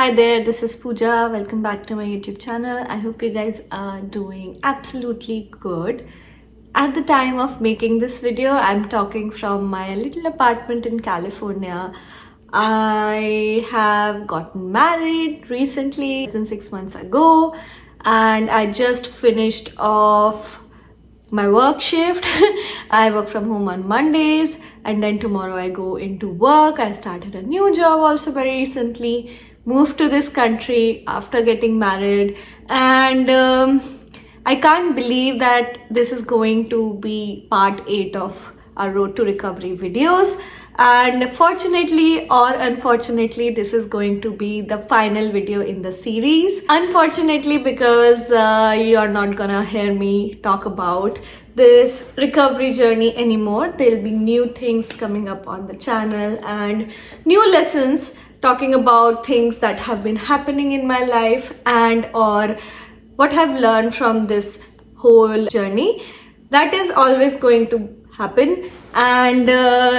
Hi there, this is Pooja. Welcome back to my YouTube channel. I hope you guys are doing absolutely good. At the time of making this video, I'm talking from my little apartment in California. I have gotten married recently, less than 6 months ago, and I just finished off my work shift. I work from home on Mondays, and then tomorrow I go into work. I started a new job also very recently, moved to this country after getting married, and I can't believe that this is going to be part 8 of our Road to Recovery videos. And fortunately or unfortunately, this is going to be the final video in the series. Unfortunately, because you're not gonna hear me talk about this recovery journey anymore. There'll be new things coming up on the channel and new lessons talking about things that have been happening in my life and or what I've learned from this whole journey. That is always going to happen, and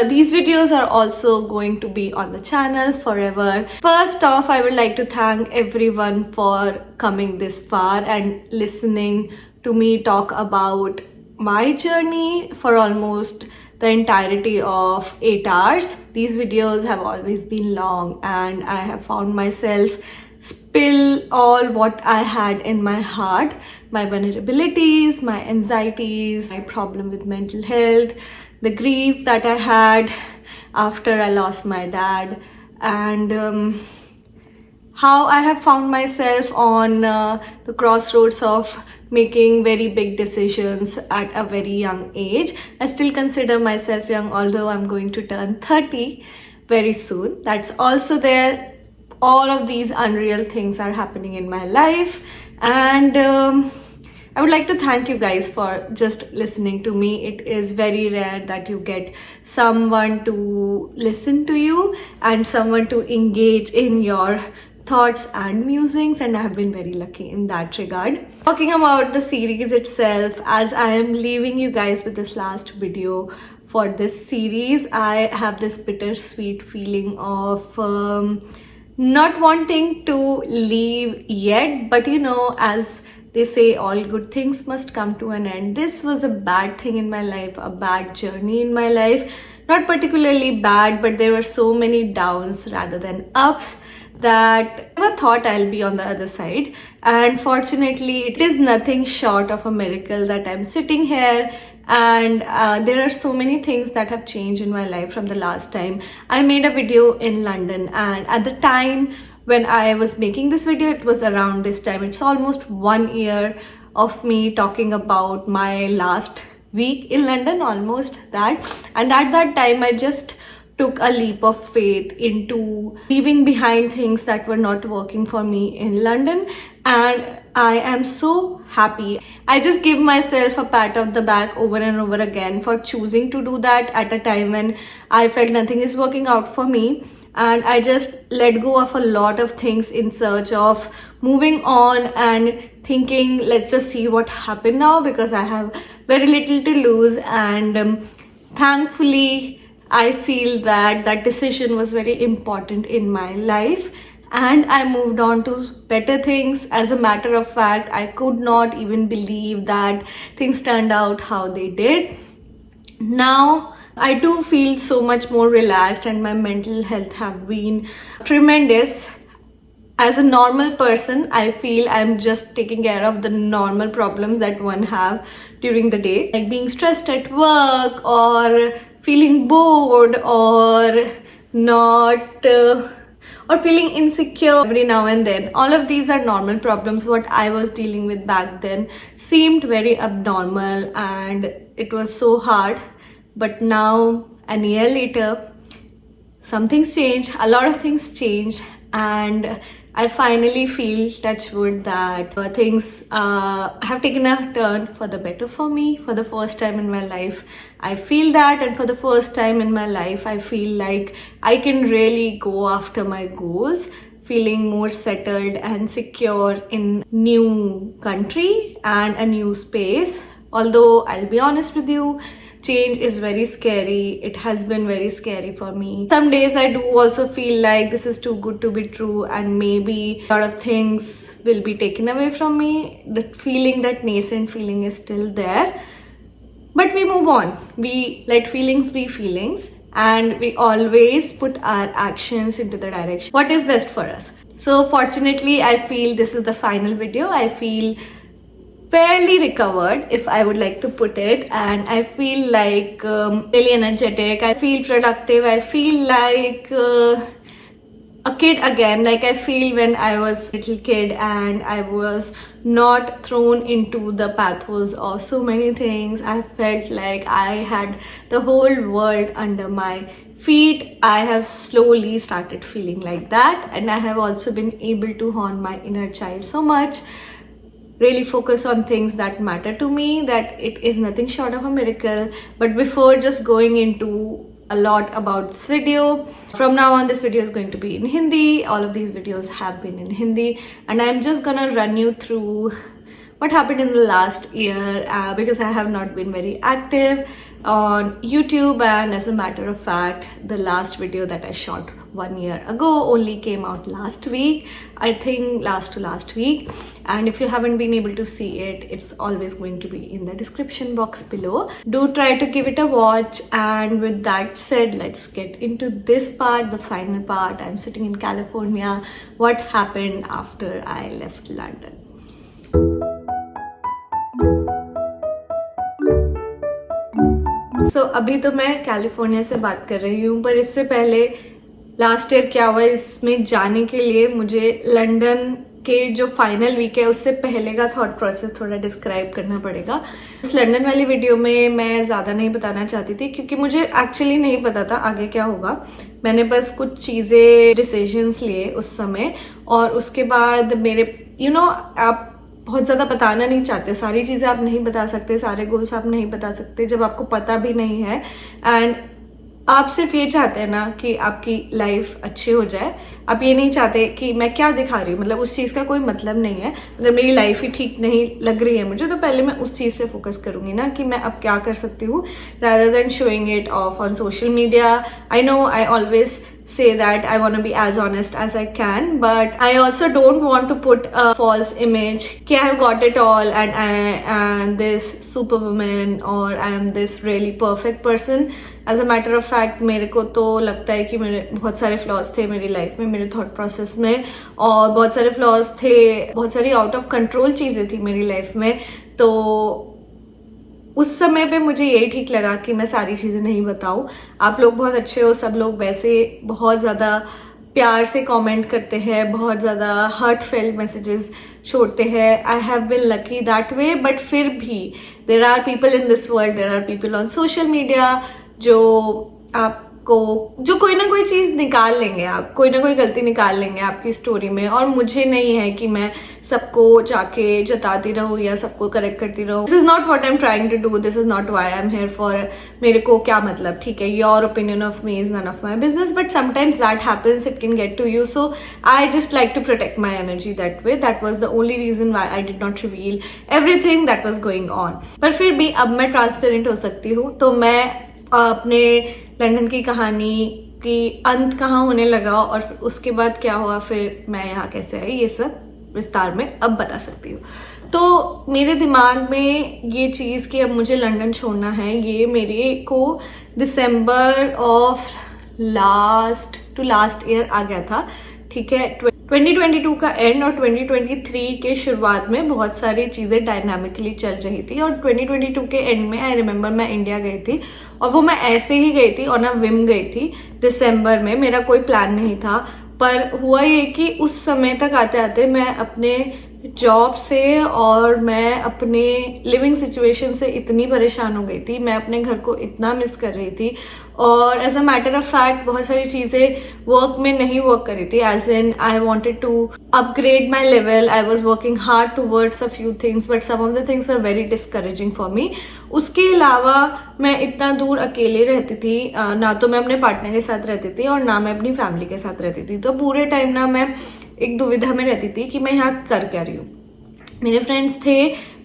these videos are also going to be on the channel forever. First off, I would like to thank everyone for coming this far and listening to me talk about my journey for almost the entirety of 8 hours. These videos have always been long, and I have found myself spill all what I had in my heart, my vulnerabilities, my anxieties, my problem with mental health, the grief that I had after I lost my dad, and how I have found myself on the crossroads of making very big decisions at a very young age. I still consider myself young, although I'm going to turn 30 very soon. That's also there. All of these unreal things are happening in my life, and I would like to thank you guys for just listening to me. It is very rare that you get someone to listen to you and someone to engage in your thoughts and musings, and I have been very lucky in that regard. Talking about the series itself, as I am leaving you guys with this last video for this series, I have this bittersweet feeling of not wanting to leave yet, but you know, as they say, all good things must come to an end. This was a bad thing in my life, a bad journey in my life. Not particularly bad, but there were so many downs rather than ups that I never thought I'll be on the other side. And fortunately, it is nothing short of a miracle that I'm sitting here, and there are so many things that have changed in my life from the last time I made a video in London. And at the time when I was making this video, it was around this time. It's almost 1 year of me talking about my last week in London, almost that. And at that time, I just took a leap of faith into leaving behind things that were not working for me in London, and I am so happy. I just give myself a pat on the back over and over again for choosing to do that at a time when I felt nothing is working out for me, and I just let go of a lot of things in search of moving on and thinking, let's just see what happened now, because I have very little to lose. And thankfully, I feel that that decision was very important in my life, and I moved on to better things. As a matter of fact, I could not even believe that things turned out how they did. Now, I do feel so much more relaxed, and my mental health have been tremendous. As a normal person, I feel I'm just taking care of the normal problems that one have during the day, like being stressed at work or feeling bored or not or feeling insecure every now and then. All of these are normal problems. What I was dealing with back then seemed very abnormal, and it was so hard. But now, a year later, some things change, a lot of things change, and I finally feel, touch wood, that things have taken a turn for the better for me. For the first time in my life, I feel that, and for the first time in my life, I feel like I can really go after my goals, feeling more settled and secure in new country and a new space. Although I'll be honest with you, change is very scary. It has been very scary for me. Some days I do also feel like this is too good to be true, and maybe a lot of things will be taken away from me. The feeling, that nascent feeling, is still there. But we move on. We let feelings be feelings, and we always put our actions into the direction what is best for us. So fortunately, I feel this is the final video. I feel fairly recovered, if I would like to put it, and I feel like really energetic. I feel productive. I feel like a kid again, like I feel when I was a little kid and I was not thrown into the pathos of so many things. I felt like I had the whole world under my feet. I have slowly started feeling like that, and I have also been able to hone my inner child so much, really focus on things that matter to me, that it is nothing short of a miracle. But before just going into a lot about this video, from now on this video is going to be in Hindi. All of these videos have been in Hindi, and I'm just gonna run you through what happened in the last year, because I have not been very active on YouTube, and as a matter of fact, the last video that I shot 1 year ago only came out last week. I think last to last week. And if you haven't been able to see it, it's always going to be in the description box below. Do try to give it a watch. And with that said, let's get into this part, the final part. I'm sitting in California. What happened after I left London? So अभी तो मैं California से बात कर रही हूँ, पर इससे पहले लास्ट ईयर क्या हुआ, इसमें जाने के लिए मुझे लंदन के जो फाइनल वीक है उससे पहले का थॉट प्रोसेस थोड़ा डिस्क्राइब करना पड़ेगा. उस लंदन वाली वीडियो में मैं ज़्यादा नहीं बताना चाहती थी, क्योंकि मुझे एक्चुअली नहीं पता था आगे क्या होगा. मैंने बस कुछ चीज़ें, डिसीजंस लिए उस समय, और उसके बाद मेरे आप बहुत ज़्यादा बताना नहीं चाहते. सारी चीज़ें आप नहीं बता सकते, सारे गोल्स आप नहीं बता सकते जब आपको पता भी नहीं है. एंड आप सिर्फ ये चाहते हैं ना कि आपकी लाइफ अच्छी हो जाए. आप ये नहीं चाहते कि मैं क्या दिखा रही हूँ, मतलब उस चीज़ का कोई मतलब नहीं है. अगर मेरी लाइफ ही ठीक नहीं लग रही है मुझे, तो पहले मैं उस चीज़ पे फोकस करूँगी ना कि मैं अब क्या कर सकती हूँ, rather than showing it off on social media. I know I always say that I want to be as honest as I can, but I also don't want to put a false image कि I have got it all and I am this superwoman or I am this really perfect person. As a matter of fact, मेरे को तो लगता है कि मेरे बहुत सारे फ्लॉज थे मेरी लाइफ में, मेरे थॉट प्रोसेस में, और बहुत सारे फ्लॉज थे, बहुत सारी आउट ऑफ कंट्रोल चीज़ें थी मेरी लाइफ में. तो उस समय पे मुझे यही ठीक लगा कि मैं सारी चीज़ें नहीं बताऊँ. आप लोग बहुत अच्छे हो, सब लोग वैसे बहुत ज़्यादा प्यार से कमेंट करते हैं, बहुत ज़्यादा हार्ट फेल्ट मैसेजेस छोड़ते हैं. I have been lucky that way, but फिर भी there are people in this world, there are people on social media जो आपको, जो कोई ना कोई चीज़ निकाल लेंगे, आप कोई ना कोई गलती निकाल लेंगे आपकी स्टोरी में. और मुझे नहीं है कि मैं सबको जाके जताती रहूँ या सबको करेक्ट करती रहूँ. This is not what I am trying to do, this is not why I am here for. मेरे को क्या मतलब, ठीक है, your opinion of me is none of my business, but sometimes that happens, it can get to you. So I just like to protect my energy that way. That was the only reason why I did not reveal everything that was going on. पर फिर भी अब मैं transparent हो सकती हूँ. तो मैं अपने लंदन की कहानी की अंत कहाँ होने लगा और फिर उसके बाद क्या हुआ, फिर मैं यहाँ कैसे आई, ये सब विस्तार में अब बता सकती हूँ. तो मेरे दिमाग में ये चीज़ कि अब मुझे लंदन छोड़ना है, ये मेरे को दिसंबर ऑफ लास्ट ईयर आ गया था. ठीक है, 2022 का एंड और 2023 के शुरुआत में बहुत सारी चीज़ें डायनामिकली चल रही थी. और 2022 के एंड में आई रिमेम्बर मैं इंडिया गई थी, और वो मैं ऐसे ही गई थी, ऑन अ विम गई थी दिसंबर में. मेरा कोई प्लान नहीं था. पर हुआ ये कि उस समय तक आते आते मैं अपने जॉब से और मैं अपने लिविंग सिचुएशन से इतनी परेशान हो गई थी, मैं अपने घर को इतना मिस कर रही थी. और as a matter of fact बहुत सारी चीज़ें वर्क में नहीं वर्क कर रही थी. As in I wanted to upgrade my level, I was working hard towards a few things, but some of the things were very discouraging for me. उसके अलावा मैं इतना दूर अकेले रहती थी, ना तो मैं अपने पार्टनर के साथ रहती थी और ना मैं अपनी फैमिली के साथ रहती थी. तो पूरे टाइम ना मैं एक दुविधा में रहती थी कि मैं यहाँ कर क्या रही हूँ. मेरे फ्रेंड्स थे,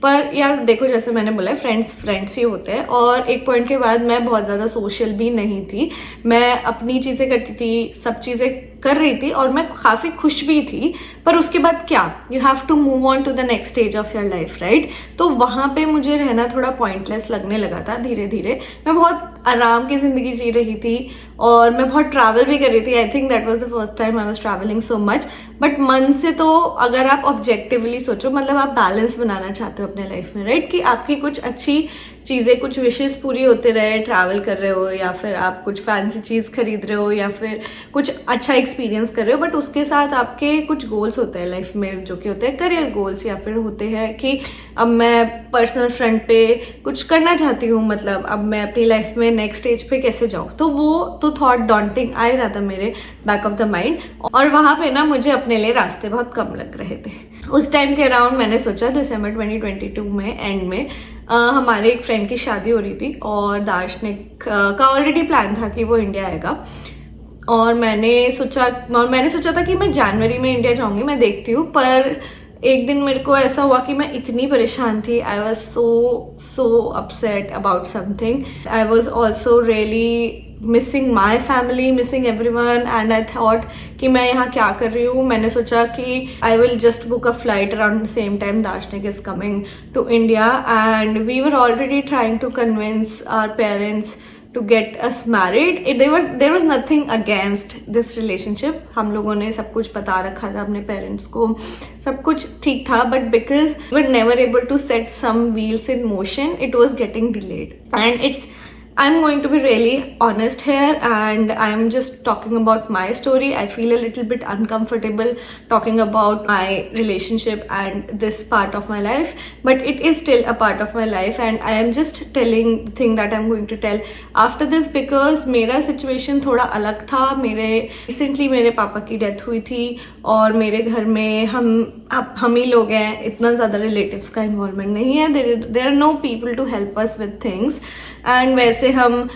पर यार देखो, जैसे मैंने बोला है, फ्रेंड्स ही होते हैं। और एक पॉइंट के बाद मैं बहुत ज़्यादा सोशल भी नहीं थी, मैं अपनी चीज़ें करती थी, सब चीज़ें कर रही थी और मैं काफ़ी खुश भी थी। पर उसके बाद क्या, you have to move on to the next stage of your life, right? तो वहाँ पे मुझे रहना थोड़ा पॉइंटलेस लगने लगा था धीरे धीरे। मैं बहुत आराम की ज़िंदगी जी रही थी और मैं बहुत ट्रैवल भी कर रही थी। I think that was the first time I was travelling so much. But मन से तो अगर आप ऑब्जेक्टिवली सोचो, मतलब आप बैलेंस बनाना चाहते हो अपने लाइफ में, राइट? कि आपकी कुछ अच्छी चीज़ें, कुछ विशेष पूरी होते रहे, ट्रैवल कर रहे हो या फिर आप कुछ फैंसी चीज़ खरीद रहे हो या फिर कुछ अच्छा एक्सपीरियंस कर रहे हो, बट उसके साथ आपके कुछ गोल्स होते हैं लाइफ में, जो कि होते हैं करियर गोल्स, या फिर होते हैं कि अब मैं पर्सनल फ्रंट पे कुछ करना चाहती हूँ, मतलब अब मैं अपनी लाइफ में नेक्स्ट स्टेज पे कैसे जाऊँ। तो वो तो थॉट डॉन्टिंग आ रहा था मेरे बैक ऑफ द माइंड, और वहाँ पे ना मुझे अपने लिए रास्ते बहुत कम लग रहे थे। उस टाइम के अराउंड मैंने सोचा दिसंबर 2022 में एंड में हमारे एक फ्रेंड की शादी हो रही थी और दार्शनिक का ऑलरेडी प्लान था कि वो इंडिया आएगा। और मैंने सोचा था कि मैं जनवरी में इंडिया जाऊंगी, मैं देखती हूँ। पर एक दिन मेरे को ऐसा हुआ कि मैं इतनी परेशान थी, I was so upset about something. I was also really missing my family, missing everyone, and I thought कि मैं यहाँ क्या कर रही हूँ। मैंने सोचा कि I will just book a flight around the same time Darshanik is coming to India, and we were already trying to convince our parents to get us married. There was nothing against this relationship. हम लोगों ने सब कुछ बता रखा था अपने parents को, सब कुछ ठीक था, but because we were never able to set some wheels in motion, it was getting delayed. And I'm going to be really honest here, and I'm just talking about my story. I feel a little bit uncomfortable talking about my relationship and this part of my life, but it is still a part of my life, and I am just telling the thing that I'm going to tell after this because मेरा situation थोड़ा अलग था। recently मेरे पापा की death हुई थी और मेरे घर में हम ही लोग हैं, इतना ज़्यादा रिलेटिव्स का इन्वॉल्वमेंट नहीं है। there are no people to help us with things, and वैसे हम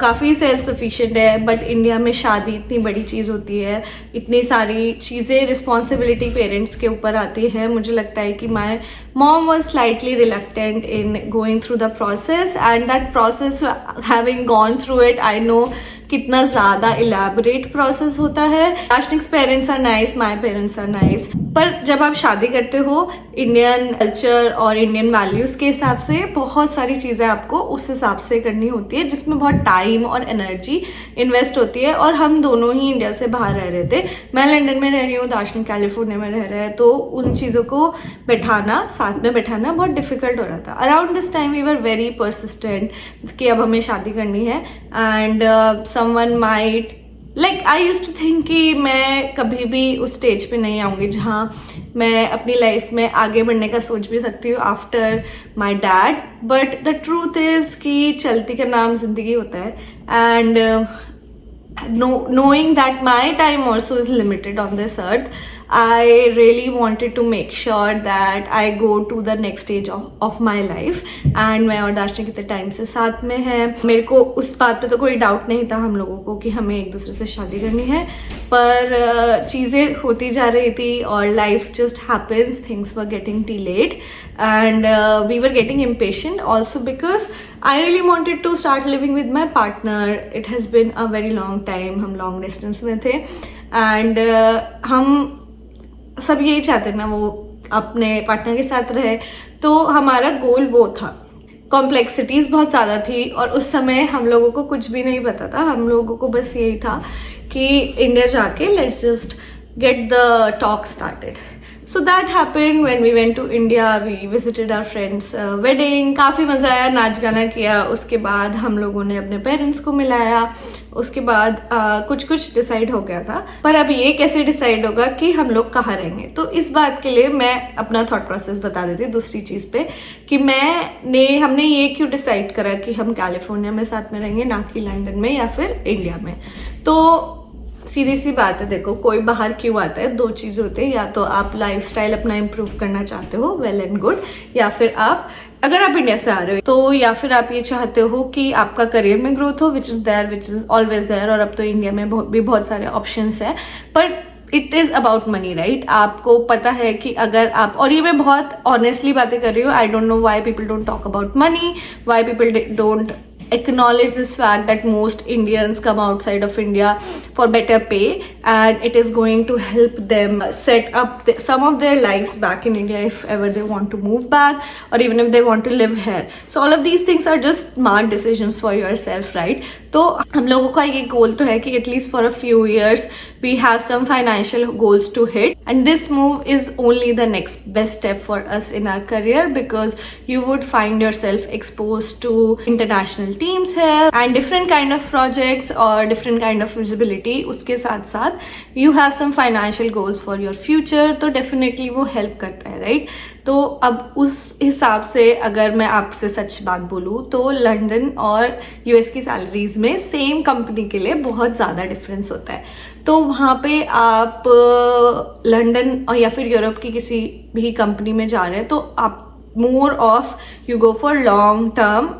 काफ़ी सेल्फ सफिशिएंट है, बट इंडिया में शादी इतनी बड़ी चीज़ होती है, इतनी सारी चीज़ें, रिस्पॉन्सिबिलिटी पेरेंट्स के ऊपर आती है। मुझे लगता है कि my mom was slightly reluctant in going through the process, and that process having gone through it, I know कितना ज़्यादा इलेबोरेट प्रोसेस होता है। Darshanik's parents are nice, my parents are nice, पर जब आप शादी करते हो इंडियन कल्चर और इंडियन वैल्यूज़ के हिसाब से बहुत सारी चीज़ें आपको उस हिसाब से करनी होती है, जिसमें बहुत टाइम और एनर्जी इन्वेस्ट होती है। और हम दोनों ही इंडिया से बाहर रह रहे थे, मैं लंदन में रह रही हूँ, दार्शनिक कैलिफोर्निया में रह रहे हैं, तो उन चीज़ों को साथ में बैठाना बहुत डिफिकल्ट हो रहा था। Around this time we were very persistent कि अब हमें शादी करनी है, and someone might like I used to think कि मैं कभी भी उस स्टेज पे नहीं आऊँगी जहाँ मैं अपनी लाइफ में आगे बढ़ने का सोच भी सकती हूँ after my dad, but the truth is कि चलती का नाम जिंदगी होता है, and knowing that my time also is limited on this earth, I really wanted to make sure that I go to the next stage of my life, and मैं और दार्शनिक कितने टाइम से साथ में है। मेरे को उस बात पे तो कोई डाउट नहीं था हम लोगों को कि हमें एक दूसरे से शादी करनी है, पर चीज़ें होती जा रही थी और life just happens, things were getting delayed, and we were getting impatient also because I really wanted to start living with my partner. It has been a very long time. हम long distance में थे, and हम सब यही चाहते ना, वो अपने पार्टनर के साथ रहे, तो हमारा गोल वो था। कॉम्प्लेक्सिटीज़ बहुत ज़्यादा थी और उस समय हम लोगों को कुछ भी नहीं पता था। हम लोगों को बस यही था कि इंडिया जाके let's just get the talk started. So that happened when we went to India. We visited our friend's wedding. काफ़ी मज़ा आया, नाच गाना किया। उसके बाद हम लोगों ने अपने पेरेंट्स को मिलाया। उसके बाद कुछ डिसाइड हो गया था, पर अब ये कैसे डिसाइड होगा कि हम लोग कहाँ रहेंगे। तो इस बात के लिए मैं अपना थॉट प्रोसेस बता देती हूँ दूसरी चीज़ पे कि हमने ये क्यों डिसाइड करा कि हम कैलिफोर्निया में साथ में रहेंगे, ना कि लंदन में या फिर इंडिया में। तो सीधी सी बात है, देखो कोई बाहर क्यों आता है, दो चीज़ होते हैं, या तो आप लाइफस्टाइल अपना इम्प्रूव करना चाहते हो, वेल एंड गुड, या फिर अगर आप इंडिया से आ रहे हो तो या फिर आप ये चाहते हो कि आपका करियर में ग्रोथ हो, विच इज़ ऑलवेज देयर, और अब तो इंडिया में भी बहुत सारे ऑप्शंस है। पर it is about money, right? आपको पता है कि अगर आप, और ये मैं बहुत ऑनेस्टली बातें कर रही हूँ, I don't know why people don't talk about money, why people don't acknowledge this fact that most Indians come outside of India for better pay, and it is going to help them set up some of their lives back in India if ever they want to move back, or even if they want to live here. So all of these things are just smart decisions for yourself, right? तो हम लोगों का ये गोल तो है कि at least for a few years we have some financial goals to hit, and this move is only the next best step for us in our career, because you would find yourself exposed to international teams here and different kind of projects or different kind of visibility. उसके साथ साथ you have some financial goals for your future, तो definitely वो help करता है, right? तो अब उस हिसाब से अगर मैं आपसे सच बात बोलूँ तो लंदन और यूएस की सैलरीज में सेम कंपनी के लिए बहुत ज़्यादा डिफरेंस होता है। तो वहाँ पे आप लंदन और या फिर यूरोप की किसी भी कंपनी में जा रहे हैं तो आप more of you go for long term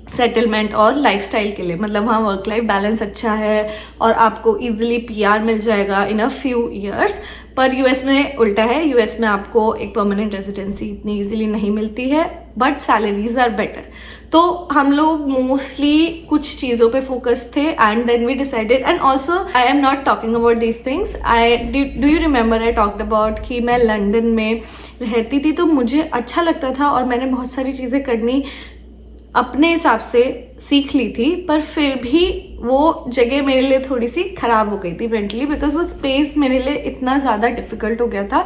settlement और लाइफस्टाइल के लिए, मतलब वहाँ वर्क लाइफ बैलेंस अच्छा है और आपको इजीली पीआर मिल जाएगा इन अ फ्यू ईयर्स। पर यूएस में उल्टा है, यूएस में आपको एक परमानेंट रेजिडेंसी इतनी इजीली नहीं मिलती है, बट सैलरीज आर बेटर। तो हम लोग मोस्टली कुछ चीज़ों पे फोकस थे and then we decided, and also I am not talking about these things, I do you remember I talked about कि मैं लंदन में रहती थी तो मुझे अच्छा लगता था और मैंने बहुत सारी चीज़ें करनी अपने हिसाब से सीख ली थी, पर फिर भी वो जगह मेरे लिए थोड़ी सी ख़राब हो गई थी मेंटली, बिकॉज वो स्पेस मेरे लिए इतना ज़्यादा डिफ़िकल्ट हो गया था,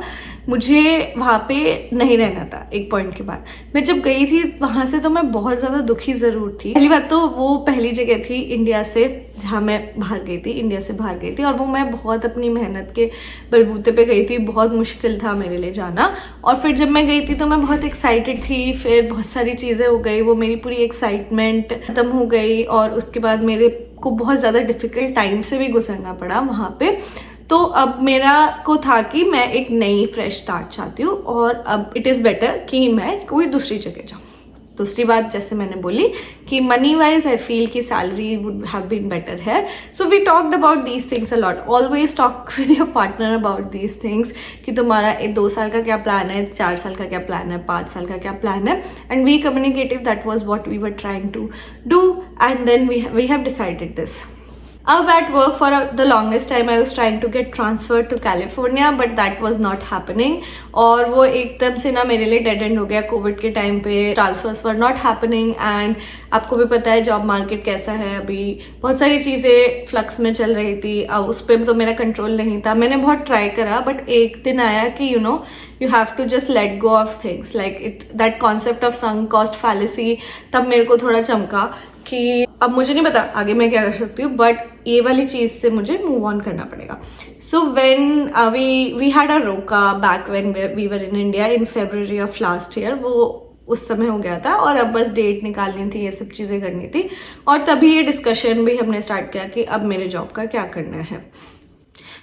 मुझे वहाँ पे नहीं रहना था। एक पॉइंट के बाद मैं जब गई थी वहाँ से तो मैं बहुत ज़्यादा दुखी ज़रूर थी। पहली बात तो वो पहली जगह थी इंडिया से जहाँ मैं बाहर गई थी, इंडिया से बाहर गई थी, और वो मैं बहुत अपनी मेहनत के बलबूते पे गई थी, बहुत मुश्किल था मेरे लिए जाना। और फिर जब मैं गई थी तो मैं बहुत एक्साइटेड थी, फिर बहुत सारी चीज़ें हो गई, वो मेरी पूरी एक्साइटमेंट ख़त्म हो गई और उसके बाद मेरे को बहुत ज़्यादा डिफ़िकल्ट टाइम से भी गुजरना पड़ा वहाँ पे। तो अब मेरा को था कि मैं एक नई फ्रेश स्टार्ट चाहती हूँ और अब इट इज़ बेटर कि मैं कोई दूसरी जगह जाऊँ। दूसरी बात जैसे मैंने बोली कि मनी वाइज आई फील कि salary would have been better है। So we talked about these things a lot, always talk with your partner about these things कि तुम्हारा 2 साल का क्या प्लान है, 4 साल का क्या प्लान है, 5 साल का क्या प्लान है, and we communicative, that was what we were trying to do, and then we have decided this. अब at work for the longest time I was trying to get transferred to California, but that was not happening, और वो एकदम से ना मेरे लिए dead and हो गया। कोविड के टाइम पे transfers were not happening, and आपको भी पता है जॉब मार्केट कैसा है अभी, बहुत सारी चीज़ें फ्लक्स में चल रही थी, अब उस पर तो मेरा कंट्रोल नहीं था। मैंने बहुत ट्राई करा, बट एक दिन आया कि you have to just let go of things, like it that concept of sunk cost fallacy तब मेरे को थोड़ा चमका कि अब मुझे नहीं पता आगे मैं क्या कर सकती हूँ, बट ये वाली चीज़ से मुझे मूव ऑन करना पड़ेगा। So when we had a roka back when we were in India in February of last year, वो उस समय हो गया था और अब बस डेट निकालनी थी, ये सब चीज़ें करनी थी, और तभी ये डिस्कशन भी हमने स्टार्ट किया कि अब मेरे जॉब का क्या करना है।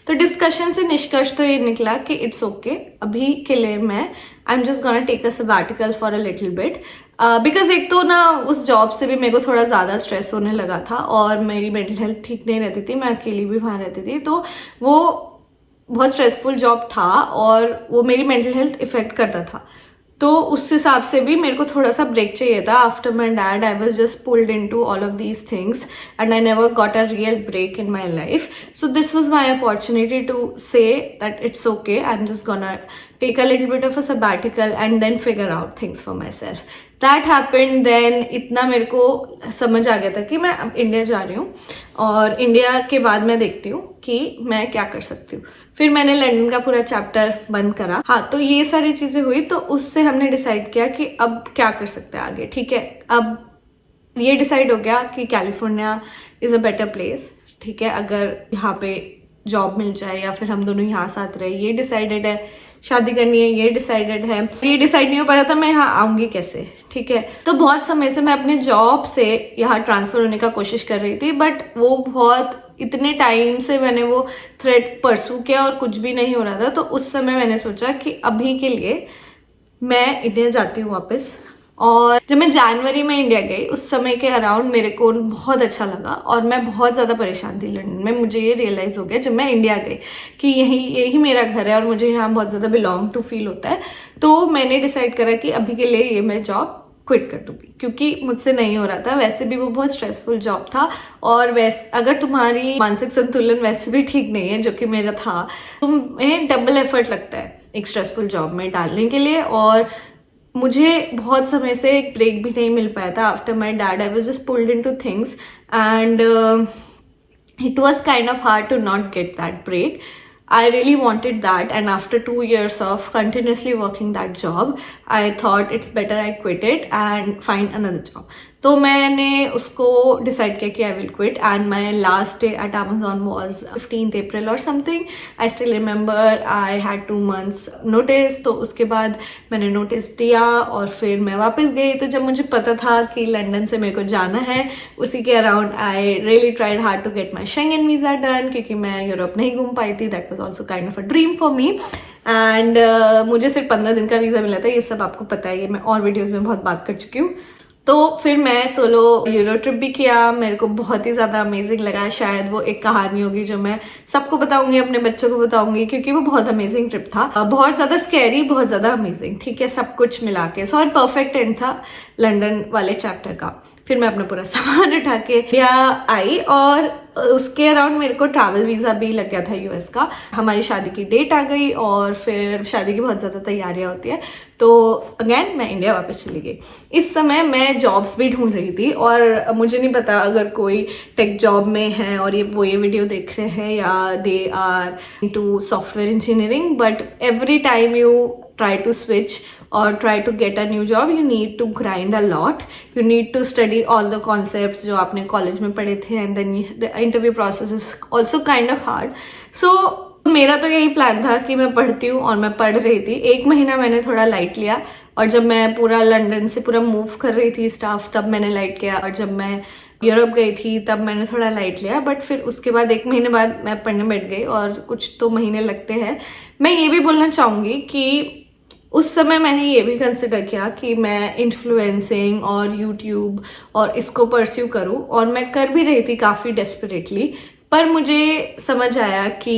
तो डिस्कशन से निष्कर्ष तो ये निकला कि इट्स ओके, अभी के लिए मैं I am just gonna take a sabbatical for a little bit, because एक तो ना उस जॉब से भी मेरे को थोड़ा ज़्यादा स्ट्रेस होने लगा था और मेरी मेंटल हेल्थ ठीक नहीं रहती थी, मैं अकेली भी वहाँ रहती थी, तो वो बहुत स्ट्रेसफुल जॉब था और वो मेरी मेंटल हेल्थ इफेक्ट करता था। तो उस हिसाब से भी मेरे को थोड़ा सा ब्रेक चाहिए था। After my dad I was just pulled in to all of these things and I never got a real break in my life, so this was my opportunity to say that it's okay, I am just gonna take a little bit of a sabbatical and then figure out things for myself. That happened, then इतना मेरे को समझ आ गया था कि मैं अब India जा रही हूँ और इंडिया के बाद मैं देखती हूँ कि मैं क्या कर सकती हूँ। फिर मैंने लंदन का पूरा चैप्टर बंद करा। हाँ, तो ये सारी चीज़ें हुई, तो उससे हमने डिसाइड किया कि अब क्या कर सकते हैं आगे। ठीक है, अब ये डिसाइड हो गया कि California is a better place. ठीक है, अगर यहाँ पे जॉब मिल जाए या फिर हम दोनों यहाँ साथ रहे, ये डिसाइडेड है। शादी करनी है, ये डिसाइडेड है। ये डिसाइड नहीं हो पा रहा था मैं यहाँ आऊँगी कैसे। ठीक है, तो बहुत समय से मैं अपने जॉब से यहाँ ट्रांसफ़र होने का कोशिश कर रही थी, बट वो बहुत इतने टाइम से मैंने वो थ्रेड परसू किया और कुछ भी नहीं हो रहा था। तो उस समय मैंने सोचा कि अभी के लिए मैं इंडिया जाती हूँ वापस और जब मैं जनवरी में इंडिया गई उस समय के अराउंड मेरे को बहुत अच्छा लगा और मैं बहुत ज़्यादा परेशान थी लंदन में। मुझे ये रियलाइज़ हो गया जब मैं इंडिया गई कि यही मेरा घर है और मुझे यहाँ बहुत ज़्यादा बिलोंग टू फील होता है। तो मैंने डिसाइड करा कि अभी के लिए ये मैं जॉब क्विट कर दूंगी क्योंकि मुझसे नहीं हो रहा था। वैसे भी वो बहुत स्ट्रेसफुल जॉब था और वैसे अगर तुम्हारी मानसिक संतुलन वैसे भी ठीक नहीं है, जो कि मेरा था, तुम्हें डबल एफर्ट लगता है एक स्ट्रेसफुल जॉब में डालने के लिए। और मुझे बहुत समय से एक ब्रेक भी नहीं मिल पाया था। After my dad I was just pulled into things and it was kind of hard to not get that break. I really wanted that, and after 2 years of continuously working that job, I thought it's better I quit it and find another job. तो मैंने उसको decide किया कि I will quit and my last day at Amazon was 15th April और something. I still remember I had 2 months notice. तो उसके बाद मैंने नोटिस दिया और फिर मैं वापस गई। तो जब मुझे पता था कि लंदन से मेरे को जाना है, उसी के around I really tried hard to get my Schengen visa done, क्योंकि मैं यूरोप नहीं घूम पाई थी। That was also kind of a dream for me. And मुझे सिर्फ 15 दिन का वीज़ा मिला था। ये सब आपको पता है, ये मैं और वीडियोज़ में बहुत बात कर चुकी हूँ। तो फिर मैं सोलो यूरो ट्रिप भी किया। मेरे को बहुत ही ज़्यादा अमेजिंग लगा। शायद वो एक कहानी होगी जो मैं सबको बताऊंगी, अपने बच्चों को बताऊंगी, क्योंकि वो बहुत अमेजिंग ट्रिप था। बहुत ज़्यादा स्कैरी, बहुत ज़्यादा अमेजिंग, ठीक है, सब कुछ मिला के। सो और परफेक्ट एंड था लंदन वाले चैप्टर का। फिर मैं अपना पूरा सामान उठा के यहाँ आई और उसके अराउंड मेरे को ट्रैवल वीज़ा भी लग गया था यूएस का। हमारी शादी की डेट आ गई और फिर शादी की बहुत ज़्यादा तैयारियां होती है। तो अगेन मैं इंडिया वापस चली गई। इस समय मैं जॉब्स भी ढूंढ रही थी और मुझे नहीं पता अगर कोई टेक जॉब में है और ये वीडियो देख रहे हैं या they are into software engineering, but every time you try to switch or try to get a new job, you need to grind a lot. You need to study all the concepts जो आपने college में पढ़े थे, and then the interview process is also kind of hard. So मेरा तो यही plan था कि मैं पढ़ती हूँ और मैं पढ़ रही थी। 1 महीना मैंने थोड़ा लाइट लिया और जब मैं पूरा लंदन से पूरा मूव कर रही थी स्टाफ, तब मैंने लाइट किया। और जब मैं यूरोप गई थी तब मैंने थोड़ा लाइट लिया। बट फिर उसके बाद 1 महीने बाद मैं पढ़ने बैठ गई और कुछ तो महीने लगते हैं। मैं ये भी बोलना चाहूँगी कि उस समय मैंने ये भी कंसिडर किया कि मैं इन्फ्लुएंसिंग और यूट्यूब और इसको परस्यू करूं, और मैं कर भी रही थी काफ़ी डेस्परेटली। पर मुझे समझ आया कि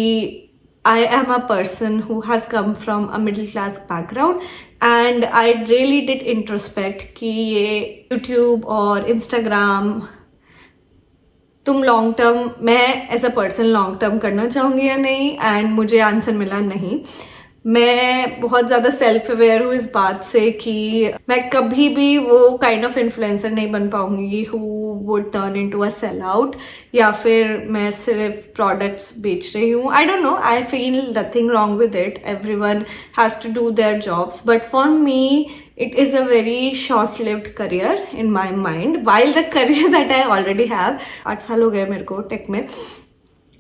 I am a person who has come from a middle class background and I really did introspect कि ये यूट्यूब और इंस्टाग्राम तुम लॉन्ग टर्म, मैं as a person long term करना चाहूँगी या नहीं। एंड मुझे आंसर मिला नहीं। मैं बहुत ज़्यादा सेल्फ अवेयर हूँ इस बात से कि मैं कभी भी वो काइंड ऑफ इन्फ्लुएंसर नहीं बन पाऊंगी who would turn into a sell out, या फिर मैं सिर्फ प्रोडक्ट्स बेच रही हूँ। I don't know, I feel nothing wrong with it. Everyone has to do their jobs, but for me it is a very short-lived career in my mind, while the career that I already have, 8 साल हो गए मेरे को take में।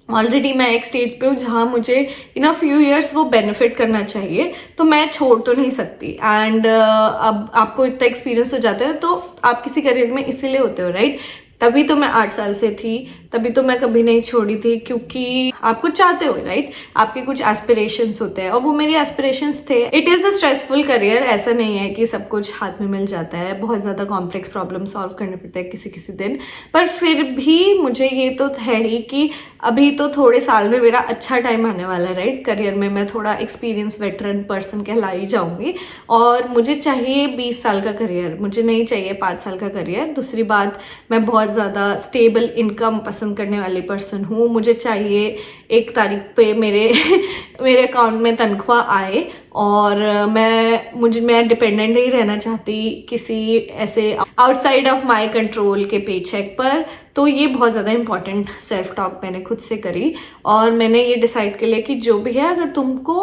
Already मैं एक stage पे हूँ जहाँ मुझे इन अ फ्यू ईयर्स वो बेनिफिट करना चाहिए, तो मैं छोड़ तो नहीं सकती। एंड अब आपको इतना एक्सपीरियंस हो जाता है तो आप किसी करियर में इसीलिए होते हो, राइट? तभी तो मैं 8 साल से थी, तभी तो मैं कभी नहीं छोड़ी थी, क्योंकि आप कुछ चाहते हो, राइट? आपके कुछ एस्पिरेशंस होते हैं और वो मेरे एस्पिरेशंस थे। It is a stressful career, ऐसा नहीं है कि सब कुछ हाथ में मिल जाता है। बहुत ज़्यादा कॉम्प्लेक्स प्रॉब्लम सॉल्व करने पड़ते हैं किसी किसी दिन, पर फिर भी मुझे ये तो है ही कि अभी तो थोड़े साल में मेरा अच्छा टाइम आने वाला है, राइट? करियर में मैं थोड़ा एक्सपीरियंस वेटरन पर्सन कहलाई जाऊंगी और मुझे चाहिए 20 साल का करियर, मुझे नहीं चाहिए 5 साल का करियर। दूसरी बात, मैं बहुत ज़्यादा स्टेबल इनकम पसंद करने वाली पर्सन हूँ। मुझे चाहिए 1 तारीख पे मेरे अकाउंट में तनख्वाह आए और मैं डिपेंडेंट नहीं रहना चाहती किसी ऐसे आउटसाइड ऑफ माय कंट्रोल के पेचेक पर। तो ये बहुत ज़्यादा इंपॉर्टेंट सेल्फ टॉक मैंने खुद से करी और मैंने ये डिसाइड कर लिया कि जो भी है, अगर तुमको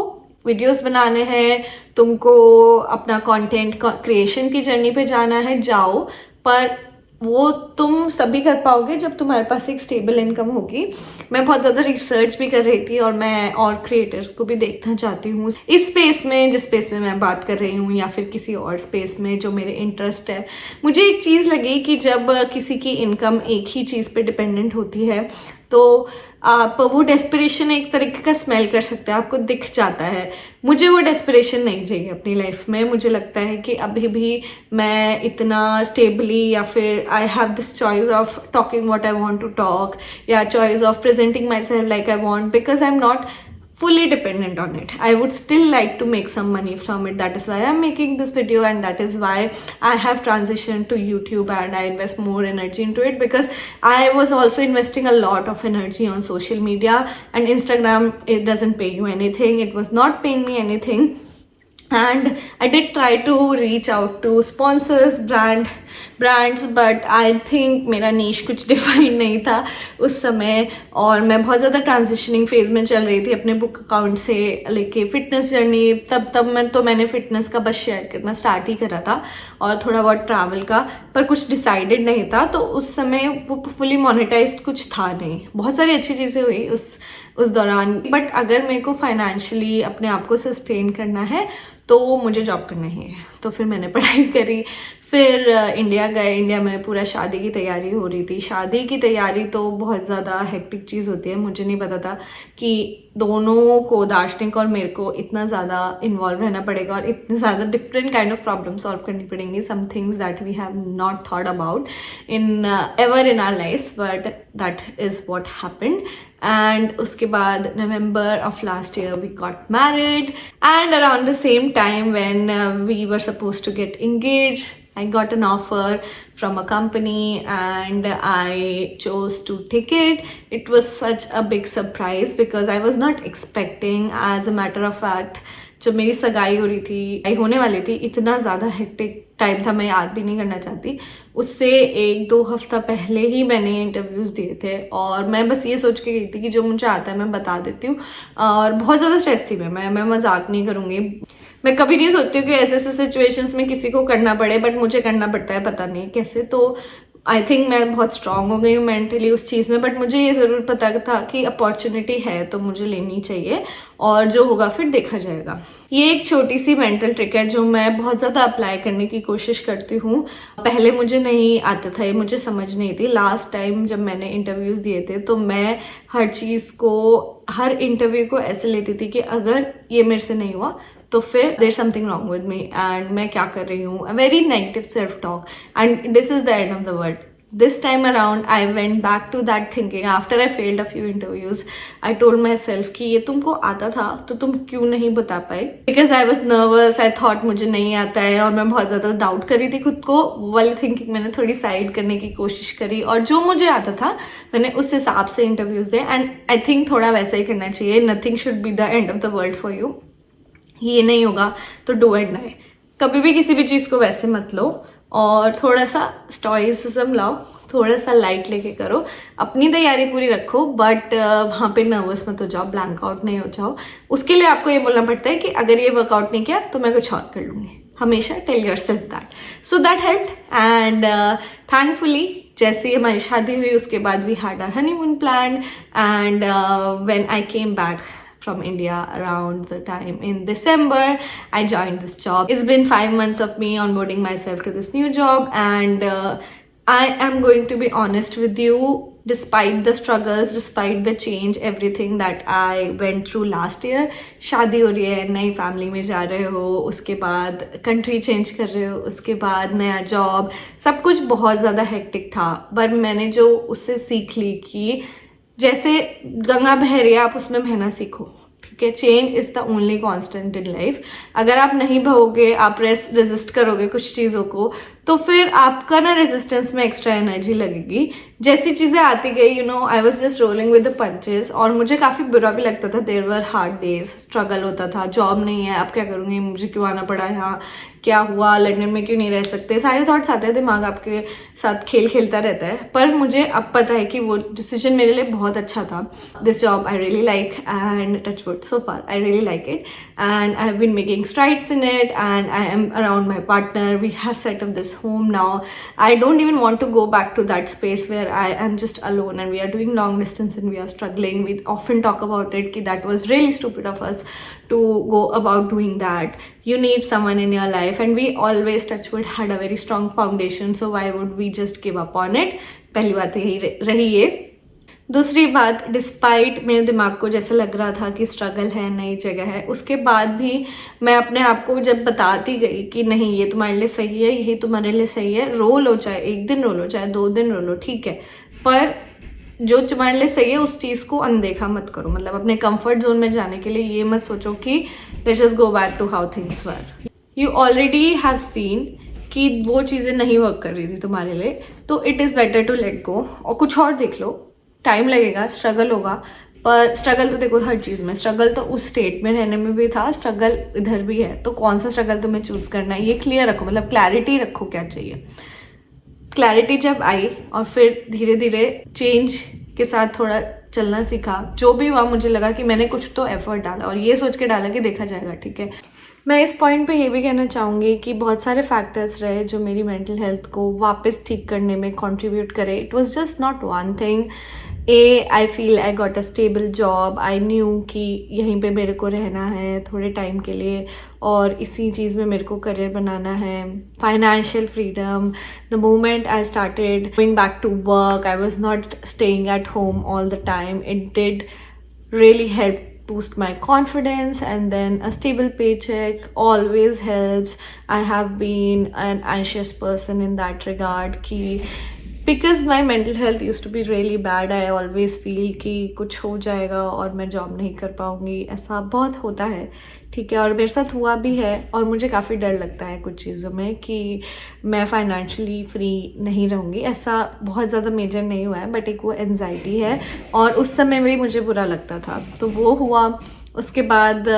वीडियोस बनाने हैं, तुमको अपना कंटेंट क्रिएशन की जर्नी पे जाना है, जाओ, पर वो तुम सभी कर पाओगे जब तुम्हारे पास एक स्टेबल इनकम होगी। मैं बहुत ज़्यादा रिसर्च भी कर रही थी और मैं और क्रिएटर्स को भी देखना चाहती हूँ इस स्पेस में, जिस स्पेस में मैं बात कर रही हूँ, या फिर किसी और स्पेस में जो मेरे इंटरेस्ट है। मुझे एक चीज़ लगी कि जब किसी की इनकम एक ही चीज़ पे डिपेंडेंट होती है तो आप वो डेस्परेशन एक तरीके का स्मेल कर सकते हैं, आपको दिख जाता है। मुझे वो डेस्परेशन नहीं चाहिए अपनी लाइफ में। मुझे लगता है कि अभी भी मैं इतना स्टेबली, या फिर I have this choice of talking what I want to talk, या choice of presenting myself like I want, because I am not fully dependent on it. I would still like to make some money from it. That is why I'm making this video, and that is why I have transitioned to YouTube and I invest more energy into it, because I was also investing a lot of energy on social media, and Instagram, it doesn't pay you anything. It was not paying me anything. And I did try to reach out to sponsors, brands, but I think मेरा niche कुछ define नहीं था उस समय, और मैं बहुत ज़्यादा ट्रांजिशनिंग फेज में चल रही थी अपने बुक अकाउंट से लेके फिटनेस जर्नी। मैंने फिटनेस का बस शेयर करना स्टार्ट ही करा था, और थोड़ा बहुत ट्रैवल का, पर कुछ डिसाइडेड नहीं था। तो उस समय वो फुली मोनेटाइज्ड कुछ था नहीं। बहुत सारी अच्छी चीज़ें हुई उस दौरान, बट अगर मेरे को फाइनेंशियली अपने आप को सस्टेन करना है तो मुझे जॉब करना ही है। तो फिर मैंने पढ़ाई करी, फिर इंडिया गए। इंडिया में पूरा शादी की तैयारी हो रही थी। शादी की तैयारी तो बहुत ज़्यादा हेक्टिक चीज़ होती है। मुझे नहीं पता था कि दोनों को, दार्शनिक और मेरे को, इतना ज़्यादा इन्वॉल्व रहना पड़ेगा और इतने ज़्यादा different kind of problem solve करनी पड़ेंगी। Some things that we have not thought about in ever in our life, but that is what happened. And उसके बाद November of last year we got married, and around the same time when we were supposed to get engaged, I got an offer from a company and I chose to take it. It was such a big surprise because I was not expecting. As a matter of fact, जब मेरी सगाई हो रही थी, होने वाली थी, इतना ज़्यादा हेक्टिक टाइम था, मैं याद भी नहीं करना चाहती। उससे 1-2 हफ्ता पहले ही मैंने इंटरव्यूज़ दिए थे, और मैं बस ये सोच के गई थी कि जो मुझे आता है मैं बता देती हूँ। और बहुत ज़्यादा स्ट्रेस थी मैं मजाक नहीं करूँगी। मैं कभी नहीं सोचती हूँ कि ऐसे ऐसे सिचुएशंस में किसी को करना पड़े, बट मुझे करना पड़ता है, पता नहीं कैसे। तो आई थिंक मैं बहुत स्ट्रांग हो गई हूँ मेंटली उस चीज़ में, बट मुझे ये ज़रूर पता था कि अपॉर्चुनिटी है तो मुझे लेनी चाहिए, और जो होगा फिर देखा जाएगा। ये एक छोटी सी मेंटल ट्रिक है जो मैं बहुत ज़्यादा अप्लाई करने की कोशिश करती हूँ। पहले मुझे नहीं आता था, ये मुझे समझ नहीं थी। लास्ट टाइम जब मैंने इंटरव्यूज़ दिए थे तो मैं हर चीज़ को, हर इंटरव्यू को ऐसे लेती थी कि अगर ये मेरे से नहीं हुआ तो फिर there something wrong with me, and मैं क्या कर रही हूँ, a very negative self talk, and this is the end of the world. This time around I went back to that thinking after I failed a few interviews. I told myself कि ये तुमको आता था तो तुम क्यों नहीं बता पाए, because I was nervous. I thought मुझे नहीं आता है, और मैं बहुत ज़्यादा डाउट करी थी खुद को। वो वाली थिंकिंग मैंने थोड़ी साइड करने की कोशिश करी, और जो मुझे आता था मैंने उस हिसाब से इंटरव्यूज दिए, एंड आई थिंक थोड़ा वैसा ही करना चाहिए। Nothing should be the end of the world for you. ये नहीं होगा तो डू एंड डाई। कभी भी किसी भी चीज़ को वैसे मत लो, और थोड़ा सा स्टोइसिज्म लाओ, थोड़ा सा लाइट लेके करो, अपनी तैयारी पूरी रखो, बट वहाँ पे नर्वस मत हो जाओ, ब्लैंक आउट नहीं हो जाओ। उसके लिए आपको ये बोलना पड़ता है कि अगर ये वर्कआउट नहीं किया तो मैं कुछ और कर लूँगी। हमेशा tell yourself that. So that helped, and thankfully जैसे ही हमारी शादी हुई उसके बाद we had our honeymoon plan, and when I came back from India around the time in December, I joined this job. It's been 5 months of me onboarding myself to this new job, and I am going to be honest with you, despite the struggles, despite the change, everything that I went through last year, शादी हो रही है, नई family में जा रहे हो, उसके बाद कंट्री चेंज कर रहे हो, उसके बाद नया जॉब, सब कुछ बहुत ज़्यादा हेक्टिक था। पर मैंने जो उससे सीख ली कि जैसे गंगा बह रही है, आप उसमें बहना सीखो, ठीक है। Change is the only constant in life. अगर आप नहीं बहोगे, आप रेजिस्ट करोगे कुछ चीज़ों को, तो फिर आपका ना रेजिस्टेंस में एक्स्ट्रा एनर्जी लगेगी। जैसी चीज़ें आती गई, you know, I was just rolling with the punches, और मुझे काफ़ी बुरा भी लगता था। There were hard days, struggle होता था, जॉब नहीं है, अब क्या करूँगी, मुझे क्यों आना पड़ा यहाँ, क्या हुआ, लंदन में क्यों नहीं रह सकते, सारे थॉट्स आते हैं, दिमाग आपके साथ खेल खेलता रहता है। पर मुझे अब पता है कि वो डिसीजन मेरे लिए बहुत अच्छा था। This job I really like, and touch wood, so far I really like it, and I have been making strides in it, and I am around my partner, we have set up this home now. I don't even want to go back to that space where I am just alone and we are doing long distance and we are struggling. We often talk about it ki that was really stupid of us to go about doing that. You need someone in your life, and we always, touch wood, had a very strong foundation, so why would we just give up on it? पहली बात यही रही है। दूसरी बात, despite मेरे दिमाग को जैसे लग रहा था कि स्ट्रगल है, नई जगह है, उसके बाद भी मैं अपने आप को जब बताती गई कि नहीं ये तुम्हारे लिए सही है, यही तुम्हारे लिए सही है, रो लो, चाहे 1 दिन रो लो, चाहे 2 दिन रो लो, ठीक है, पर जो तुम्हारे लिए सही है उस चीज़ को अनदेखा मत करो। मतलब अपने कंफर्ट जोन में जाने के लिए ये मत सोचो कि let's just go back to how things were. You already have seen कि वो चीज़ें नहीं वर्क कर रही थी तुम्हारे लिए, तो it is better to let go और कुछ और देख लो। टाइम लगेगा, स्ट्रगल होगा, पर स्ट्रगल तो देखो हर चीज़ में, स्ट्रगल तो उस स्टेट में रहने में भी था, स्ट्रगल इधर भी है, तो कौन सा स्ट्रगल तुम्हें चूज करना है ये क्लियर रखो, मतलब क्लैरिटी रखो क्या चाहिए। क्लैरिटी जब आई और फिर धीरे धीरे चेंज के साथ थोड़ा चलना सीखा, जो भी हुआ मुझे लगा कि मैंने कुछ तो एफर्ट डाला और ये सोच के डाला कि देखा जाएगा, ठीक है। मैं इस पॉइंट पे ये भी कहना चाहूँगी कि बहुत सारे फैक्टर्स रहे जो मेरी मेंटल हेल्थ को वापस ठीक करने में कंट्रीब्यूट करे। It was just not one thing. I feel I got a stable job, I knew कि यहीं पे मेरे को रहना है थोड़े टाइम के लिए और इसी चीज़ में मेरे को करियर बनाना है। Financial freedom, the moment I started going back to work, I was not staying at home all the time, it did really help boost my confidence, and then a stable paycheck always helps. I have been an anxious person in that regard कि because my mental health used to be really bad, I always feel कि कुछ हो जाएगा और मैं job नहीं कर पाऊंगी, ऐसा बहुत होता है, ठीक है, और मेरे साथ हुआ भी है। और मुझे काफ़ी डर लगता है कुछ चीज़ों में कि मैं फाइनेंशियली फ्री नहीं रहूँगी। ऐसा बहुत ज़्यादा मेजर नहीं हुआ है, बट एक वो एंजाइटी है और उस समय भी मुझे बुरा लगता था, तो वो हुआ। उसके बाद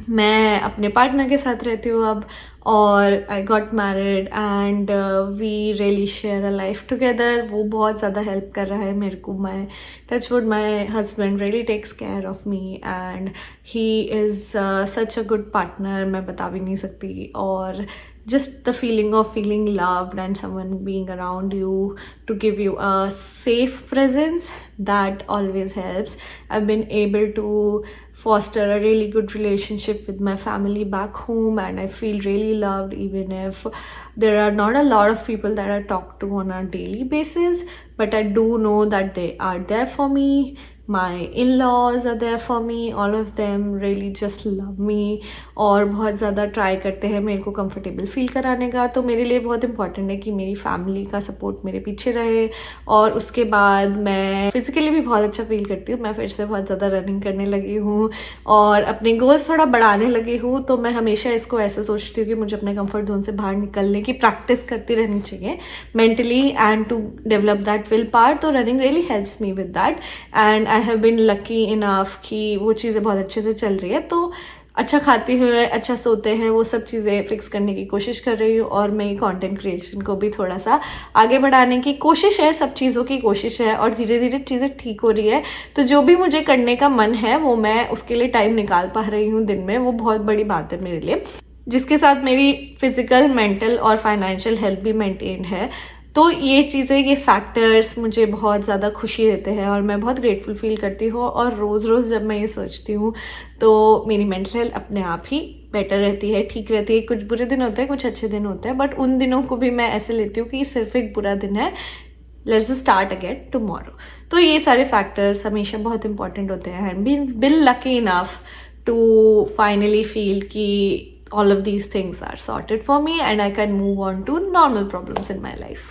मैं अपने पार्टनर के साथ रहती हूँ अब, और I got married and we really share a life together. वो बहुत ज़्यादा हेल्प कर रहा है मेरे को। My touch wood, my husband really takes care of me and he is such a good partner, मैं बता भी नहीं सकती। और just the feeling of feeling loved and someone being around you to give you a safe presence, that always helps. I've been able to foster a really good relationship with my family back home and I feel really loved, even if there are not a lot of people that I talk to on a daily basis, but I do know that they are there for me. My in-laws are there for me, all of them really just love me और बहुत ज़्यादा try करते हैं मेरे को comfortable feel कराने का। तो मेरे लिए बहुत इंपॉर्टेंट है कि मेरी फैमिली का सपोर्ट मेरे पीछे रहे। और उसके बाद मैं फिजिकली भी बहुत अच्छा फील करती हूँ। मैं फिर से बहुत ज़्यादा रनिंग करने लगी हूँ और अपने गोल्स थोड़ा बढ़ाने लगी हूँ। तो मैं हमेशा इसको ऐसे सोचती हूँ कि मुझे अपने कंफर्ट जोन से बाहर निकलने की प्रैक्टिस करती रहनी चाहिए mentally and to develop that will power. तो running really helps me with that and I have been lucky enough कि वो चीज़ें बहुत अच्छे से चल रही है। तो अच्छा खाते हुए, अच्छा सोते हैं, वो सब चीज़ें फिक्स करने की कोशिश कर रही हूँ। और मैं कंटेंट क्रिएशन को भी थोड़ा सा आगे बढ़ाने की कोशिश है, सब चीज़ों की कोशिश है और धीरे धीरे चीज़ें ठीक हो रही है। तो जो भी मुझे करने का मन है वो मैं उसके लिए टाइम निकाल पा रही हूँ दिन में, वो बहुत बड़ी बात है मेरे लिए, जिसके साथ मेरी फिजिकल, मेंटल और फाइनेंशियल हेल्थ भी मेंटेन है। तो ये चीज़ें, ये फैक्टर्स मुझे बहुत ज़्यादा खुशी देते हैं और मैं बहुत ग्रेटफुल फील करती हूँ। और रोज़ रोज़ जब मैं ये सोचती हूँ तो मेरी मेंटल हेल्थ अपने आप ही बेटर रहती है, ठीक रहती है। कुछ बुरे दिन होते हैं, कुछ अच्छे दिन होते हैं, बट उन दिनों को भी मैं ऐसे लेती हूँ कि सिर्फ एक बुरा दिन है, लेट्स स्टार्ट अगेन टुमारो। तो ये सारे फैक्टर्स हमेशा बहुत इंपॉर्टेंट होते हैं। And been lucky enough to finally feel कि all of these things are sorted for me and I can move on to normal problems in my life.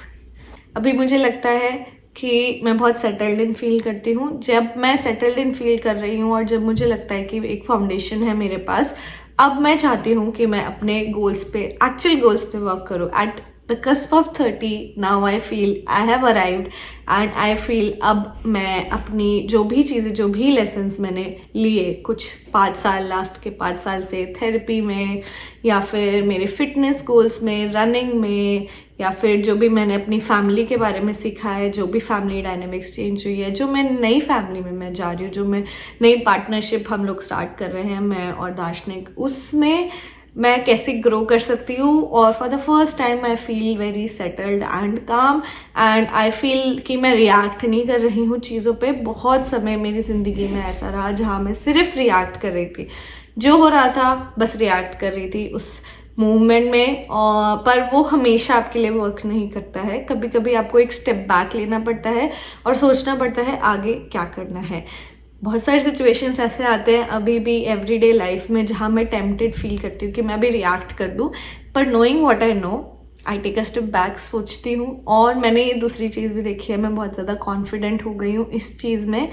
अभी मुझे लगता है कि मैं बहुत सेटल्ड इन फील करती हूँ। जब मैं सेटल्ड इन फील कर रही हूँ और जब मुझे लगता है कि एक फाउंडेशन है मेरे पास, अब मैं चाहती हूँ कि मैं अपने गोल्स पे, एक्चुअल गोल्स पे वर्क करूँ। At the cusp of 30 now I feel I have arrived and I feel अब मैं अपनी जो भी चीज़ें, जो भी लेसन्स मैंने लिए कुछ 5 साल, लास्ट के 5 साल से थेरेपी में या फिर मेरे फिटनेस गोल्स में, रनिंग में, या फिर जो भी मैंने अपनी फैमिली के बारे में सीखा है, जो भी फैमिली डायनेमिक्स चेंज हुई है, जो मैं नई फैमिली में मैं जा रही हूँ, जो मैं नई पार्टनरशिप हम लोग स्टार्ट कर रहे हैं, मैं और दार्शनिक, उसमें मैं कैसे ग्रो कर सकती हूँ। और for the first time I feel very settled and काम एंड आई फील कि मैं रिएक्ट नहीं कर रही हूँ चीज़ों पे। बहुत समय मेरी ज़िंदगी में ऐसा रहा जहाँ मैं सिर्फ रिएक्ट कर रही थी, जो हो रहा था बस रिएक्ट कर रही थी, उस मूवमेंट में, पर वो हमेशा आपके लिए वर्क नहीं करता है। कभी कभी आपको एक स्टेप बैक लेना पड़ता है और सोचना पड़ता है आगे क्या करना है। बहुत सारे सिचुएशंस ऐसे आते हैं अभी भी एवरीडे लाइफ में जहाँ मैं टेम्पटेड फील करती हूँ कि मैं भी रिएक्ट कर दूँ, पर knowing what I know I take a step back, सोचती हूँ। और मैंने ये दूसरी चीज़ भी देखी है, मैं बहुत ज़्यादा कॉन्फिडेंट हो गई हूँ इस चीज़ में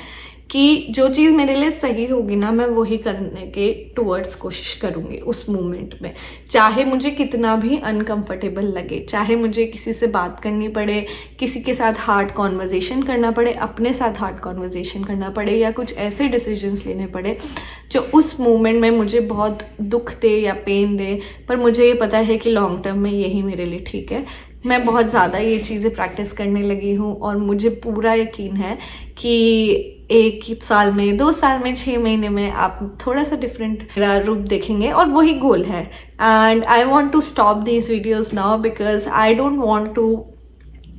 कि जो चीज़ मेरे लिए सही होगी ना, मैं वही करने के टूवर्ड्स कोशिश करूँगी उस मोमेंट में, चाहे मुझे कितना भी अनकंफर्टेबल लगे, चाहे मुझे किसी से बात करनी पड़े, किसी के साथ हार्ड कॉन्वर्जेशन करना पड़े, अपने साथ हार्ड कॉन्वर्जेशन करना पड़े, या कुछ ऐसे डिसीजंस लेने पड़े जो उस मोमेंट में मुझे बहुत दुख दे या पेन दे, पर मुझे ये पता है कि लॉन्ग टर्म में यही मेरे लिए ठीक है। मैं बहुत ज़्यादा ये चीज़ें प्रैक्टिस करने लगी हूँ और मुझे पूरा यकीन है कि 1 साल में, 2 साल में, 6 महीने में आप थोड़ा सा डिफरेंट मेरा रूप देखेंगे, और वही गोल है। And I want to stop these videos now because I don't want to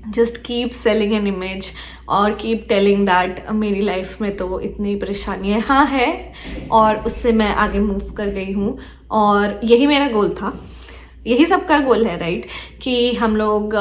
just keep selling an image और कीप टेलिंग दैट मेरी लाइफ में तो इतनी परेशानियाँ हाँ है, और उससे मैं आगे मूव कर गई हूँ। और यही मेरा गोल था, यही सबका गोल है राइट, कि हम लोग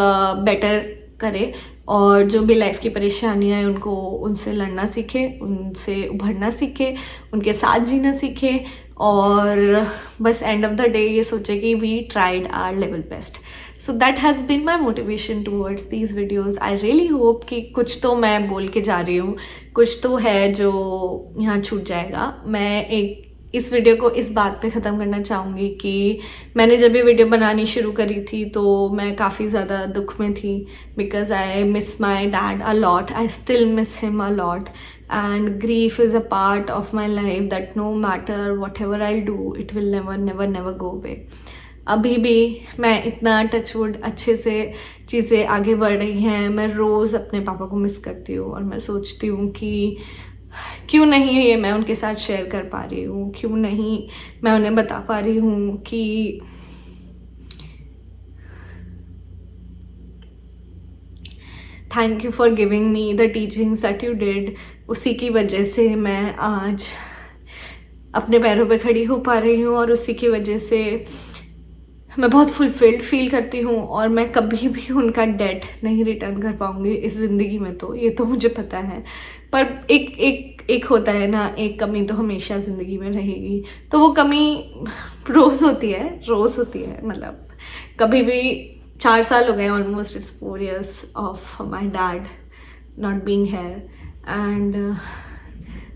बेटर करें और जो भी लाइफ की परेशानियाँ हैं उनको, उनसे लड़ना सीखे, उनसे उभरना सीखे, उनके साथ जीना सीखे, और बस एंड ऑफ द डे ये सोचे कि we tried our level best. So that has been my motivation towards these videos. I really hope कि कुछ तो मैं बोल के जा रही हूँ, कुछ तो है जो यहाँ छूट जाएगा। मैं एक इस वीडियो को इस बात पे ख़त्म करना चाहूँगी कि मैंने जब ये वीडियो बनानी शुरू करी थी तो मैं काफ़ी ज़्यादा दुख में थी, because I miss my dad a lot, I still miss him a lot, and grief is a part of my life that no matter what ever I do it will never never never go away. अभी भी मैं इतना touchwood अच्छे से चीज़ें आगे बढ़ रही हैं, मैं रोज़ अपने पापा को मिस करती हूँ और मैं सोचती हूँ कि क्यों नहीं ये मैं उनके साथ शेयर कर पा रही हूँ, क्यों नहीं मैं उन्हें बता पा रही हूँ कि thank you for giving me the teachings that you did. उसी की वजह से मैं आज अपने पैरों पे खड़ी हो पा रही हूँ और उसी की वजह से मैं बहुत फुलफिल्ड फील करती हूँ, और मैं कभी भी उनका डेट नहीं रिटर्न कर पाऊँगी इस ज़िंदगी में, तो ये तो मुझे पता है। पर एक होता है ना, एक कमी तो हमेशा ज़िंदगी में रहेगी, तो वो कमी रोज़ होती है मतलब कभी भी। 4 साल हो गए almost, it's 4 years of my dad not being here, and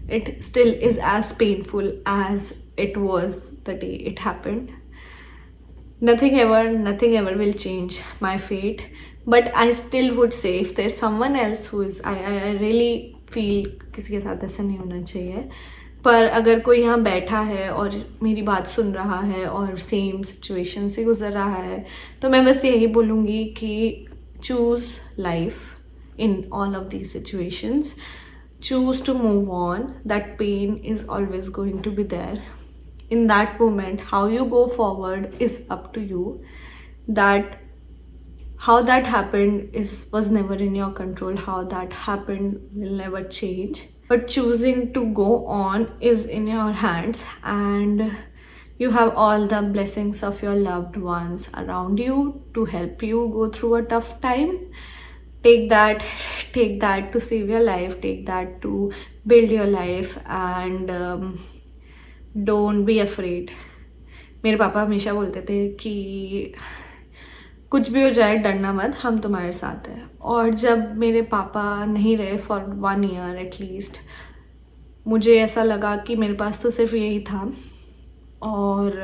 it still is as painful as it was the day it happened. Nothing ever will change my fate, but I still would say if there's someone else who is, I really feel किसी के साथ ऐसा नहीं होना चाहिए, पर अगर कोई यहाँ बैठा है और मेरी बात सुन रहा है और सेम सिचुएशन से गुजर रहा है, तो मैं बस यही बोलूँगी कि choose life in all of these situations. Choose to move on. That pain is always going to be there. In that moment, how you go forward is up to you. That how that happened was never in your control. How that happened will never change. But choosing to go on is in your hands, and you have all the blessings of your loved ones around you to help you go through a tough time. Take that to save your life, take that to build your life, and don't be afraid. मेरे पापा हमेशा बोलते थे कि कुछ भी हो जाए डरना मत, हम तुम्हारे साथ हैं। और जब मेरे पापा नहीं रहे फॉर 1 year एटलीस्ट, मुझे ऐसा लगा कि मेरे पास तो सिर्फ यही था, और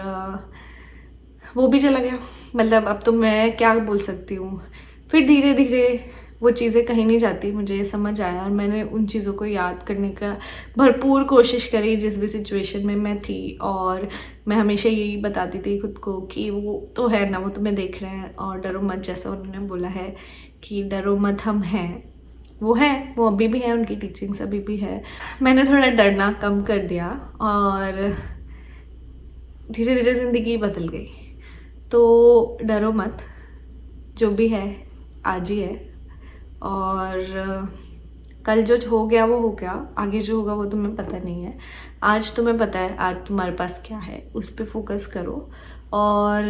वो भी चला गया। मतलब अब तो मैं क्या बोल सकती हूँ। फिर धीरे धीरे वो चीज़ें कहीं नहीं जाती, मुझे ये समझ आया, और मैंने उन चीज़ों को याद करने का भरपूर कोशिश करी जिस भी सिचुएशन में मैं थी। और मैं हमेशा यही बताती थी खुद को कि वो तो है ना, वो तुम्हें देख रहे हैं और डरो मत, जैसा उन्होंने बोला है कि डरो मत, हम हैं, वो है, वो अभी भी है, उनकी टीचिंग्स अभी भी है। मैंने थोड़ा डरना कम कर दिया और धीरे धीरे ज़िंदगी बदल गई। तो डरो मत, जो भी है आज ही है, और कल जो हो गया वो हो गया, आगे जो होगा वो तुम्हें पता नहीं है। आज तुम्हें पता है आज तुम्हारे पास क्या है, उस पर फोकस करो और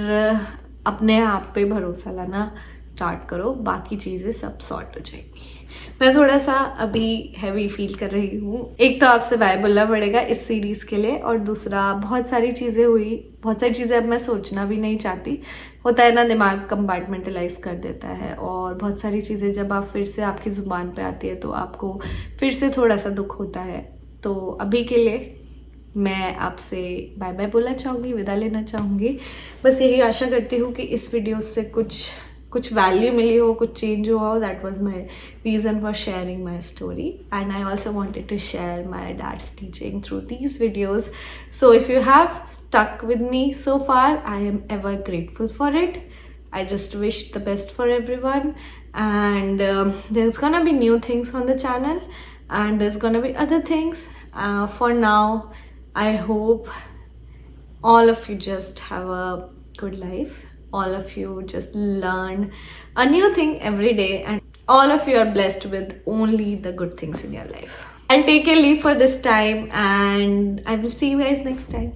अपने आप पे भरोसा लाना स्टार्ट करो, बाकी चीज़ें सब सॉर्ट हो जाएगी। मैं थोड़ा सा अभी हैवी फील कर रही हूँ। एक तो आपसे बाय बोलना पड़ेगा इस सीरीज़ के लिए, और दूसरा बहुत सारी चीज़ें हुई, बहुत सारी चीज़ें अब मैं सोचना भी नहीं चाहती। होता है ना, दिमाग कंपार्टमेंटलाइज कर देता है, और बहुत सारी चीज़ें जब आप फिर से आपकी ज़ुबान पे आती है तो आपको फिर से थोड़ा सा दुख होता है। तो अभी के लिए मैं आपसे बाय बाय बोलना चाहूँगी, विदा लेना चाहूँगी। बस यही आशा करती हूँ कि इस वीडियो से कुछ वैल्यू मिली हो, कुछ चेंज हुआ हो। That was my reason for sharing my story, and I also wanted to share my dad's teaching through these videos. So if you have stuck with me so far, I am ever grateful for it. I just wish the best for everyone, and there's gonna be new things on the channel, and there's gonna be other things. For now, I hope all of you just have a good life. All of you just learn a new thing every day, and all of you are blessed with only the good things in your life. I'll take a leave for this time, and I will see you guys next time.